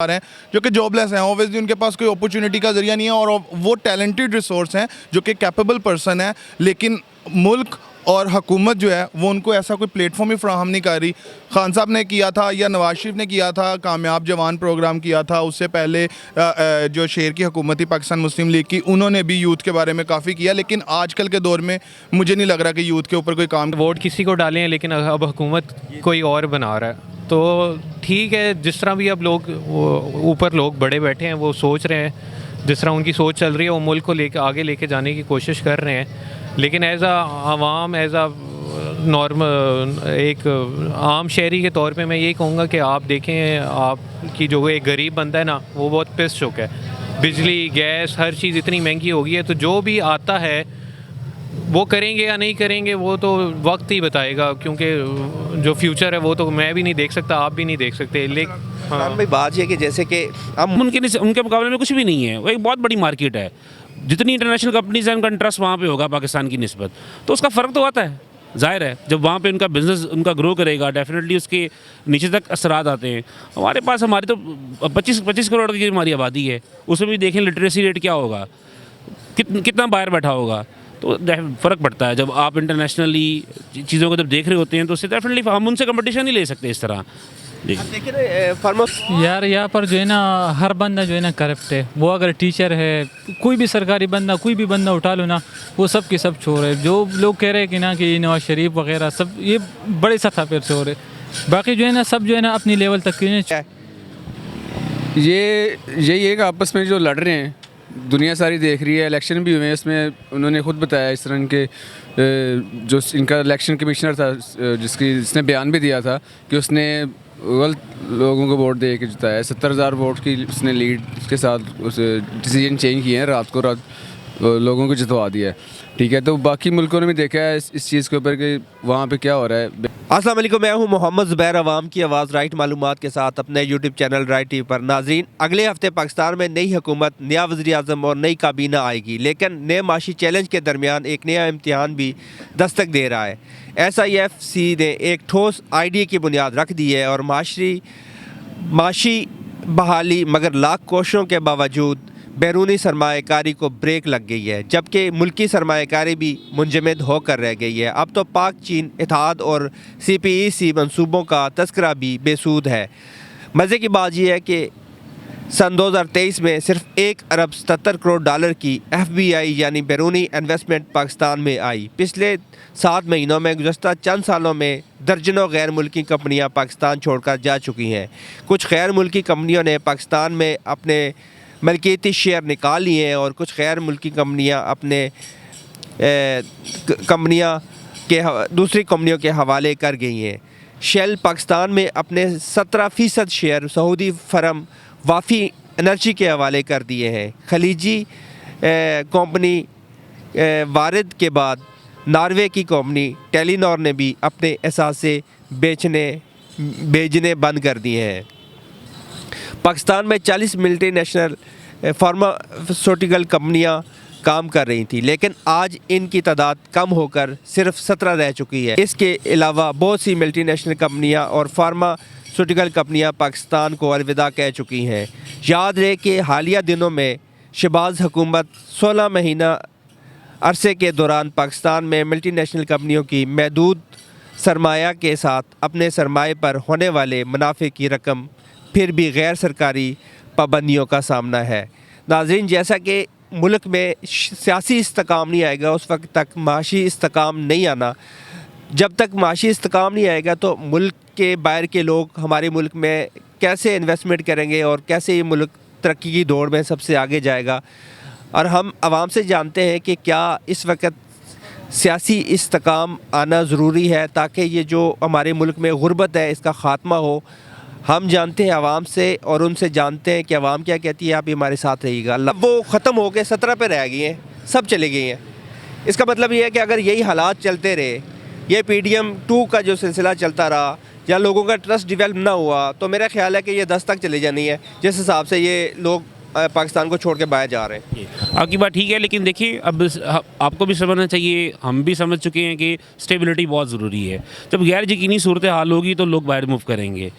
रहे हैं जो कि जॉबलेस हैं, ऑब्वियसली उनके पास कोई अपॉर्चुनिटी का जरिया नहीं है और वो टैलेंटेड रिसोर्स हैं जो कि कैपेबल पर्सन है, लेकिन मुल्क और हुकूमत जो है वो उनको ऐसा कोई प्लेटफॉर्म ही फ्राहम नहीं कर रही। खान साहब ने किया था या नवाज शरीफ ने किया था, कामयाब जवान प्रोग्राम किया था, उससे पहले जो शेर की हुकूमत थी पाकिस्तान मुस्लिम लीग की, उन्होंने भी यूथ के बारे में काफ़ी किया, लेकिन आजकल के दौर में मुझे नहीं लग रहा कि यूथ के ऊपर कोई काम। वोट किसी को डालें लेकिन अब हुकूमत कोई और बना रहा है तो ठीक है। जिस तरह भी अब लोग ऊपर लोग बड़े बैठे हैं वो सोच रहे हैं, जिस तरह उनकी सोच चल रही है वो मुल्क को लेकर आगे लेके जाने की कोशिश कर रहे हैं। लेकिन एज आवाम, एज नॉर्मल एक आम शहरी के तौर पे मैं यही कहूँगा कि आप देखें, आपकी जो एक गरीब बंदा है ना वो बहुत पिस चुका है। बिजली, गैस, हर चीज़ इतनी महंगी हो गई है, तो जो भी आता है वो करेंगे या नहीं करेंगे वो तो वक्त ही बताएगा, क्योंकि जो फ्यूचर है वो तो मैं भी नहीं देख सकता, आप भी नहीं देख सकते। लेकिन हाँ भाई, बात ये कि जैसे कि अब उनके मुकाबले में कुछ भी नहीं है, वो एक बहुत बड़ी मार्केट है। जितनी इंटरनेशनल कंपनीज हैं उनका इंटरेस्ट वहाँ पे होगा पाकिस्तान की निस्बत, तो उसका फ़र्क तो आता है। जाहिर है जब वहाँ पे उनका बिज़नेस उनका ग्रो करेगा डेफिनेटली उसके नीचे तक असरात आते हैं। हमारी तो 25 करोड़ की हमारी आबादी है, उसमें भी देखें लिटरेसी रेट क्या होगा, कितना बाहर बैठा होगा, तो फ़र्क पड़ता है। जब आप इंटरनेशनली चीज़ों को जब देख रहे होते हैं तो उससे डेफिनेटली हम उनसे कंपटीशन नहीं ले सकते इस तरह। देखिए यार यहाँ पर जो है ना हर बंदा जो है ना करप्ट है। वो अगर टीचर है, कोई भी सरकारी बंदा, कोई भी बंदा उठा लो ना, वो सब के सब चोर है। जो लोग कह रहे हैं कि ना कि नवाज शरीफ वगैरह सब ये बड़े सतह पर चोर है, बाकी जो है ना सब जो है ना अपनी लेवल तक क्यों नहीं। ये यही है कि आपस में जो लड़ रहे हैं दुनिया सारी देख रही है, इलेक्शन भी हुए हैं, इसमें उन्होंने खुद बताया इस तरह के जो इनका इलेक्शन कमिश्नर था जिसने बयान भी दिया था कि उसने गलत लोगों को वोट दे के जिताया। 70,000 वोट की उसने लीड के साथ उस डिसीजन चेंज किए हैं, रात को रात लोगों को जितवा दिया है। ठीक है, तो बाकी मुल्कों ने भी देखा है इस चीज़ के ऊपर कि वहाँ पे क्या हो रहा है। अस्सलाम वालेकुम, मैं हूं मोहम्मद ज़ुबैर, अवाम की आवाज़ राइट मालूमात के साथ अपने यूट्यूब चैनल राइट टीवी पर। नाज़रीन, अगले हफ्ते पाकिस्तान में नई हुकूमत, नया वज़ीर आज़म और नई काबीना आएगी, लेकिन नए माशी चैलेंज के दरमियान एक नया इम्तिहान भी दस्तक दे रहा है। SIFC ने एक ठोस आइडिया की बुनियाद रख दी है और माशी बहाली, मगर लाख कोशिशों के बावजूद बैरूनी सरमायाकारी को ब्रेक लग गई है, जबकि मुल्की सरमायाकारी भी मुंजमद होकर रह गई है। अब तो पाक चीन इत्तेहाद और CPEC मंसूबों का तस्करा भी बेसूद है। मज़े की बात यह है कि सन 2023 में सिर्फ 1 अरब 77 करोड़ डॉलर की FBI यानी बैरूनी इन्वेस्टमेंट पाकिस्तान में आई। पिछले 7 महीनों में गुज़श्ता चंद सालों में दर्जनों गैर मुल्की कंपनियाँ पाकिस्तान छोड़कर जा चुकी हैं। कुछ गैर मुल्की कंपनियों ने पाकिस्तान में अपने मलकियती शेयर निकाल लिए हैं और कुछ गैर मुल्की कंपनियां अपने दूसरी कंपनियों के हवाले कर गई हैं। शेल पाकिस्तान में अपने 17% शेयर सऊदी फर्म वाफ़ी एनर्जी के हवाले कर दिए हैं। खलीजी कंपनी वारिद के बाद नॉर्वे की कंपनी टेलीनॉर ने भी अपने एसासे बेचने बंद कर दिए हैं। पाकिस्तान में 40 मल्टीनेशनल फार्मास्यूटिकल कंपनियां काम कर रही थी, लेकिन आज इनकी तादाद कम होकर सिर्फ 17 रह चुकी है। इसके अलावा बहुत सी मल्टीनेशनल कंपनियां और फार्मास्यूटिकल कंपनियां पाकिस्तान को अलविदा कह चुकी हैं। याद रहे कि हालिया दिनों में शहबाज हुकूमत 16 महीना अरसे के दौरान पाकिस्तान में मल्टीनेशनल कंपनियों की महदूद सरमाया के साथ अपने सरमाए पर होने वाले मुनाफे की रकम फिर भी गैर सरकारी पाबंदियों का सामना है। नाज़रीन, जैसा कि मुल्क में सियासी इस्तेकाम नहीं आएगा उस वक्त तक माशी इस्तेकाम नहीं आना। जब तक माशी इस्तेकाम नहीं आएगा तो मुल्क के बाहर के लोग हमारे मुल्क में कैसे इन्वेस्टमेंट करेंगे और कैसे ये मुल्क तरक्की की दौड़ में सबसे आगे जाएगा। और हम आवाम से जानते हैं कि क्या इस वक्त सियासी इस्तेकाम आना ज़रूरी है ताकि ये जो हमारे मुल्क में गुर्बत है इसका ख़ात्मा हो। हम जानते हैं आवाम से और उनसे जानते हैं कि आवाम क्या कहती है। आप भी हमारे साथ रहिएगा। वो ख़त्म हो के 17 पे रह गई हैं, सब चले गई हैं। इसका मतलब ये है कि अगर यही हालात चलते रहे, ये PDM 2 का जो सिलसिला चलता रहा या लोगों का ट्रस्ट डेवलप ना हुआ, तो मेरा ख्याल है कि ये 10 तक चली जानी है, जिस हिसाब से ये लोग पाकिस्तान को छोड़ के बाहर जा रहे हैं। आपकी बात ठीक है, लेकिन देखिए अब आपको भी समझना चाहिए, हम भी समझ चुके हैं कि स्टेबिलिटी बहुत ज़रूरी है। जब गैर यकीनी सूरत हाल होगी तो लोग बाहर मूव करेंगे।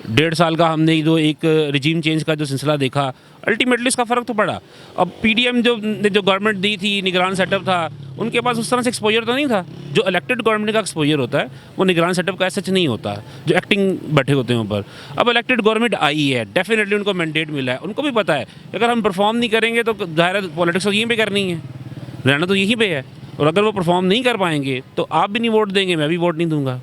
1.5 साल का हमने जो एक रिजीम चेंज का जो सिलसिला देखा, अल्टीमेटली इसका फ़र्क तो पड़ा। अब पीडीएम जो गवर्नमेंट दी थी, निगरान सेटअप था, उनके पास उस तरह से एक्सपोजर तो नहीं था। जो इलेक्टेड गवर्नमेंट का एक्सपोजर होता है वो निगरान सेटअप का ऐसा नहीं होता, जो एक्टिंग बैठे होते हैं ऊपर। अब इलेक्टेड गवर्नमेंट आई है, डेफिनेटली उनको मैंडेट मिला है, उनको भी पता है कि अगर हम परफॉर्म नहीं करेंगे तो ज़ाहिर है पॉलिटिक्स तो यहीं पे करनी है, रहना तो यहीं पे है। और अगर वो परफॉर्म नहीं कर पाएंगे तो आप भी नहीं वोट देंगे, मैं भी वोट नहीं दूंगा।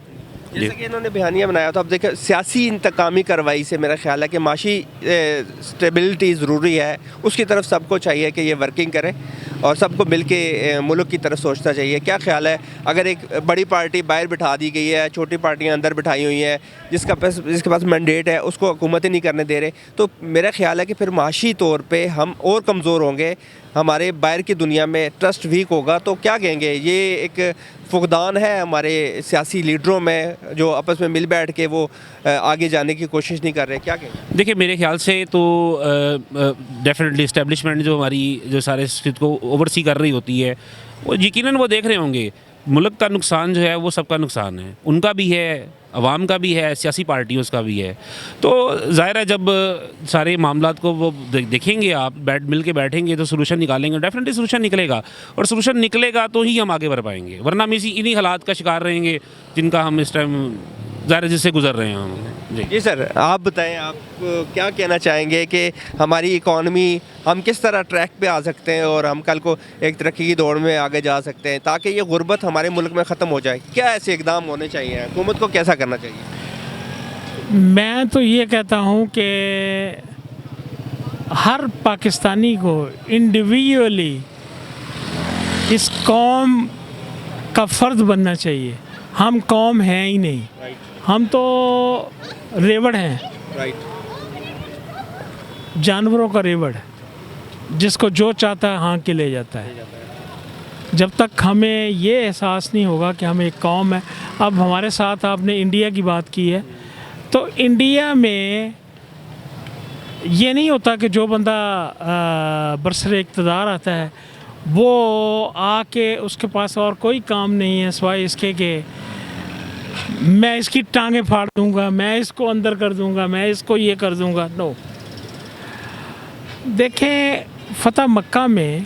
जैसे कि इन्होंने बयानिया बनाया था, अब देखिए सियासी इंतकामी कार्रवाई से मेरा ख्याल है कि माशी स्टेबिलिटी ज़रूरी है, उसकी तरफ सबको चाहिए कि ये वर्किंग करे और सबको मिल के मुल्क की तरफ सोचना चाहिए। क्या ख्याल है, अगर एक बड़ी पार्टी बाहर बिठा दी गई है, छोटी पार्टियां अंदर बिठाई हुई हैं, जिसके पास मैंडेट है उसको हुकूमत ही नहीं करने दे रहे, तो मेरा ख्याल है कि फिर माशी तौर पर हम और कमज़ोर होंगे, हमारे बाहर की दुनिया में ट्रस्ट वीक होगा। तो क्या कहेंगे, ये एक फुकदान है हमारे सियासी लीडरों में जो आपस में मिल बैठ के वो आगे जाने की कोशिश नहीं कर रहे, क्या कहेंगे? देखिए मेरे ख्याल से तो डेफिनेटली इस्टेब्लिशमेंट जो हमारी जो सारे स्थिति को ओवरसी कर रही होती है, वो यकीनन वो देख रहे होंगे मुल्क का नुकसान जो है वो सबका नुकसान है, उनका भी है, अवाम का भी है, सियासी पार्टियों का भी है। तो ज़ाहिर है जब सारे मामलात को वो देखेंगे, आप मिल के बैठेंगे तो सोल्यूशन निकालेंगे, डेफिनेटली सोल्यूशन निकलेगा। और सोल्यूशन निकलेगा तो ही हम आगे बढ़ पाएंगे, वरना हम इन्हीं हालात का शिकार रहेंगे जिनका हम इस टाइम ज़ाहिर जिससे गुजर रहे हैं हम। जी सर, आप बताएं, आप क्या कहना चाहेंगे कि हमारी इकॉनमी हम किस तरह ट्रैक पे आ सकते हैं और हम कल को एक तरक्की की दौड़ में आगे जा सकते हैं ताकि ये गुर्बत हमारे मुल्क में ख़त्म हो जाए? क्या ऐसे इकदाम होने चाहिए, हुकूमत को कैसा करना चाहिए? मैं तो ये कहता हूँ कि हर पाकिस्तानी को इंडिविजुअली इस कौम का फ़र्द बनना चाहिए। हम कौम हैं ही नहीं, हम तो रेवड़ हैं, जानवरों का रेवड़, जिसको जो चाहता है हाँ के ले जाता है। जब तक हमें ये एहसास नहीं होगा कि हम एक कौम है। अब हमारे साथ आपने इंडिया की बात की है, तो इंडिया में ये नहीं होता कि जो बंदा बरसरे इक़्तिदार आता है वो आके उसके पास और कोई काम नहीं है सिवाय इसके कि मैं इसकी टांगें फाड़ दूंगा, मैं इसको अंदर कर दूंगा, मैं इसको ये कर दूंगा। नो, देखें फ़तह मक्का में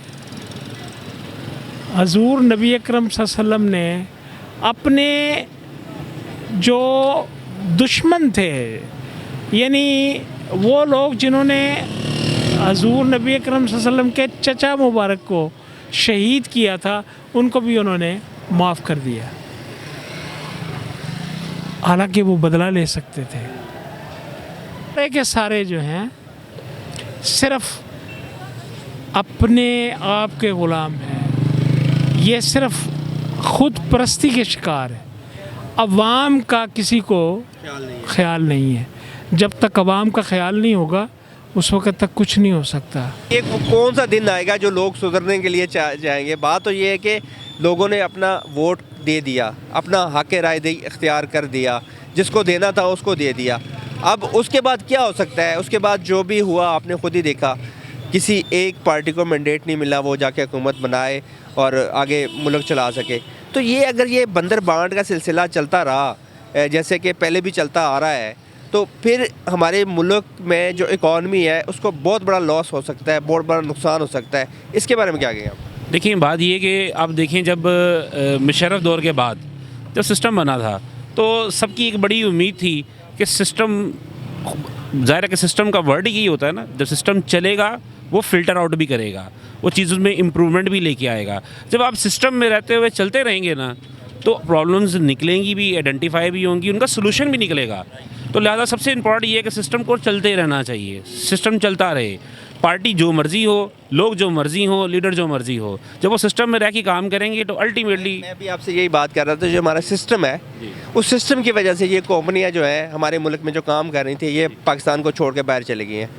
हजूर नबी अकरम सल्लल्लाहु अलैहि वसल्लम ने अपने जो दुश्मन थे, यानी वो लोग जिन्होंने हजूर नबी अकरम सल्लल्लाहु अलैहि वसल्लम के चचा मुबारक को शहीद किया था, उनको भी उन्होंने माफ़ कर दिया, हालांकि वो बदला ले सकते थे। के सारे जो हैं सिर्फ अपने आप के ग़ुलाम हैं, ये सिर्फ खुद परस्ती के शिकार है। अवाम का किसी को ख्याल नहीं है। जब तक अवाम का ख्याल नहीं होगा उस वक्त तक कुछ नहीं हो सकता। एक कौन सा दिन आएगा जो लोग सुधरने के लिए जाएंगे? बात तो ये है कि लोगों ने अपना वोट दे दिया, अपना हक़ राय दही इख्तियार कर दिया, जिसको देना था उसको दे दिया। अब उसके बाद क्या हो सकता है? उसके बाद जो भी हुआ आपने खुद ही देखा, किसी एक पार्टी को मैंडेट नहीं मिला वो जाके हुकूमत बनाए और आगे मुल्क चला सके। तो ये अगर ये बंदर बांट का सिलसिला चलता रहा जैसे कि पहले भी चलता आ रहा है, तो फिर हमारे मुल्क में जो इकॉनमी है उसको बहुत बड़ा लॉस हो सकता है, बहुत बड़ा नुकसान हो सकता है। इसके बारे में क्या कहेंगे आप? देखिए बात ये कि आप देखें जब मुशर्रफ दौर के बाद जब सिस्टम बना था तो सबकी एक बड़ी उम्मीद थी कि सिस्टम, ज़ाहिर है कि सिस्टम का वर्ड ही यही होता है ना, जब सिस्टम चलेगा वो फ़िल्टर आउट भी करेगा, वो चीज़ों में इम्प्रूवमेंट भी लेके आएगा। जब आप सिस्टम में रहते हुए चलते रहेंगे ना तो प्रॉब्लम्स निकलेंगी भी, आइडेंटिफाई भी होंगी, उनका सलूशन भी निकलेगा। तो लिहाजा सबसे इम्पॉर्टेंट ये है कि सिस्टम को चलते रहना चाहिए, सिस्टम चलता रहे, पार्टी जो मर्ज़ी हो, लोग जो मर्ज़ी हो, लीडर जो मर्ज़ी हो, जब वो सिस्टम में रह के काम करेंगे तो अल्टीमेटली। मैं भी आपसे यही बात कर रहा था, जो हमारा सिस्टम है उस सिस्टम की वजह से ये कंपनियां जो है हमारे मुल्क में जो काम कर रही थी ये पाकिस्तान को छोड़ के बाहर चली गई हैं।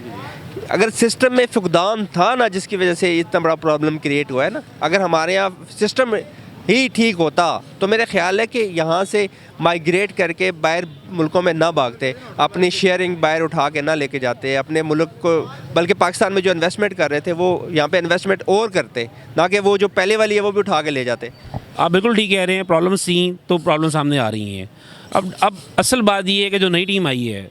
अगर सिस्टम में फुकदान था ना जिसकी वजह से इतना बड़ा प्रॉब्लम क्रिएट हुआ है ना, अगर हमारे यहाँ सिस्टम ही ठीक होता तो मेरा ख्याल है कि यहाँ से माइग्रेट करके बाहर मुल्कों में ना भागते, अपनी शेयरिंग बाहर उठा के ना लेके जाते अपने मुल्क को, बल्कि पाकिस्तान में जो इन्वेस्टमेंट कर रहे थे वो यहाँ पे इन्वेस्टमेंट और करते, ना कि वो जो पहले वाली है वो भी उठा के ले जाते। आप बिल्कुल ठीक कह रहे हैं, प्रॉब्लम सी तो प्रॉब्लम सामने आ रही हैं। अब असल बात ये है कि जो नई टीम आई है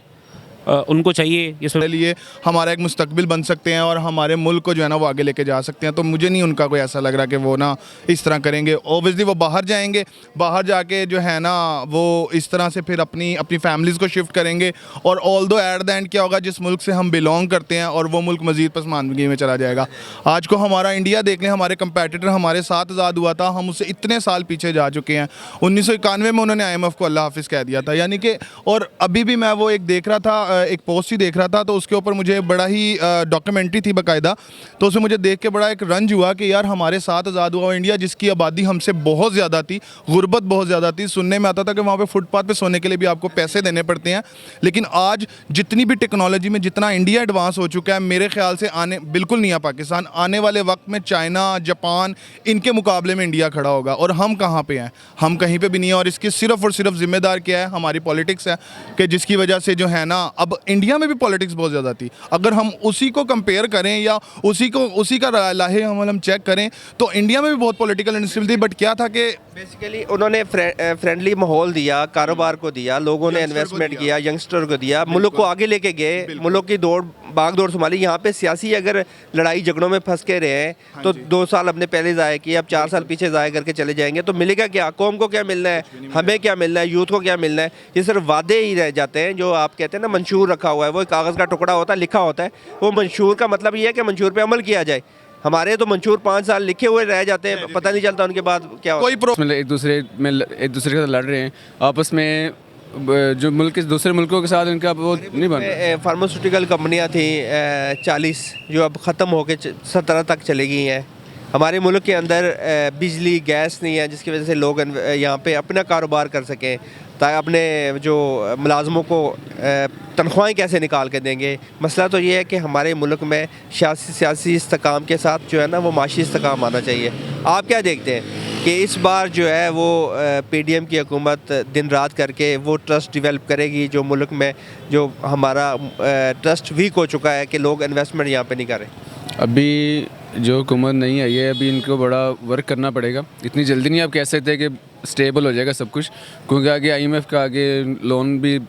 उनको चाहिए ये सब हमारे लिए हमारा एक मुस्तकबिल बन सकते हैं और हमारे मुल्क को जो है ना वो आगे लेके जा सकते हैं। तो मुझे नहीं उनका कोई ऐसा लग रहा कि वो ना इस तरह करेंगे। ओबियसली वो बाहर जाएंगे, बाहर जाके जो है ना वो इस तरह से फिर अपनी अपनी फैमिलीज़ को शिफ्ट करेंगे और ऑल दो एट द एंड क्या होगा, जिस मुल्क से हम बिलोंग करते हैं और वो मुल्क मज़ीद पसमानदगी में चला जाएगा। आज को हमारा इंडिया देख लें, हमारे कंपेटिटर हमारे साथ आज़ाद हुआ था, हम उससे इतने साल पीछे जा चुके हैं। 1991 में उन्होंने IMF को अल्लाह हाफिज़ कह दिया था, यानी कि और अभी भी मैं वो एक देख रहा था, एक पोस्ट ही देख रहा था, तो उसके ऊपर मुझे बड़ा ही डॉक्यूमेंट्री थी बाकायदा, तो उसे मुझे देख के बड़ा एक रंज हुआ कि यार हमारे साथ आज़ाद हुआ इंडिया जिसकी आबादी हमसे बहुत ज़्यादा थी, गुर्बत बहुत ज़्यादा थी, सुनने में आता था कि वहाँ पे फुटपाथ पे सोने के लिए भी आपको पैसे देने पड़ते हैं। लेकिन आज जितनी भी टेक्नोलॉजी में जितना इंडिया एडवांस हो चुका है, मेरे ख्याल से आने बिल्कुल नहीं है पाकिस्तान, आने वाले वक्त में चाइना, जापान, इनके मुकाबले में इंडिया खड़ा होगा। और हम कहाँ पे हैं? हम कहीं पे भी नहीं है। और इसकी सिर्फ और सिर्फ जिम्मेदार क्या है? हमारी पॉलिटिक्स है, कि जिसकी वजह से जो है ना, अब इंडिया में भी पॉलिटिक्स बहुत ज़्यादा थी। अगर हम उसी को कंपेयर करें या उसी का लाहे हम चेक करें तो इंडिया में भी बहुत पॉलिटिकल इंडस्ट्री थी। बट क्या था कि बेसिकली उन्होंने फ्रेंडली माहौल दिया, कारोबार को दिया, लोगों ने इन्वेस्टमेंट किया, यंगस्टर को दिया, मुल्क को आगे लेके गए, मुल्क की भाग दौड़ संभाली। यहाँ पे सियासी अगर लड़ाई झगड़ों में फंस के रहे हैं तो 2 साल अपने पहले ज़ाया किए, अब 4 साल पीछे ज़ाया करके चले जाएंगे तो मिलेगा क्या? कौम को क्या मिलना है, हमें क्या मिलना है, यूथ को क्या मिलना है? ये सिर्फ वादे ही रह जाते हैं। जो आप कहते हैं ना मंशूर रखा हुआ है, वो कागज़ का टुकड़ा होता है, लिखा होता है। वो मंशूर का मतलब ये है कि मंशूर पर अमल किया जाए। हमारे तो मंशूर 5 साल लिखे हुए रह जाते हैं, पता नहीं चलता उनके बाद क्या होता है। कोई एक दूसरे के साथ लड़ रहे हैं आपस में, जो मुल्क के दूसरे मुल्कों के साथ इनका वो नहीं बन रहा। फार्मास्यूटिकल कंपनियां थी 40 जो अब ख़त्म होकर 17 तक चली गई हैं। हमारे मुल्क के अंदर बिजली गैस नहीं है जिसकी वजह से लोग यहाँ पे अपना कारोबार कर सकें, ताकि अपने जो मुलाजमों को तनख्वाहें कैसे निकाल के देंगे। मसला तो ये है कि हमारे मुल्क में सियासी इस्तेकाम के साथ जो है ना वो माशी इस्तेकाम आना चाहिए। आप क्या देखते हैं कि इस बार जो है वो PDM की हुकूमत दिन रात करके वो ट्रस्ट डेवलप करेगी जो मुल्क में जो हमारा ट्रस्ट वीक हो चुका है कि लोग इन्वेस्टमेंट यहाँ पे नहीं कर रहे? अभी जो हुकूमत नहीं आई है, अभी इनको बड़ा वर्क करना पड़ेगा। इतनी जल्दी नहीं आप कह सकते कि स्टेबल हो जाएगा सब कुछ, क्योंकि आगे IMF का आगे लोन भी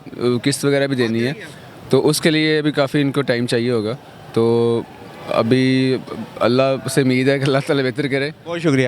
किस्त वगैरह भी देनी है, तो उसके लिए अभी काफ़ी इनको टाइम चाहिए होगा। तो अभी अल्लाह से उम्मीद है कि अल्लाह ताला बेहतर करे। बहुत शुक्रिया।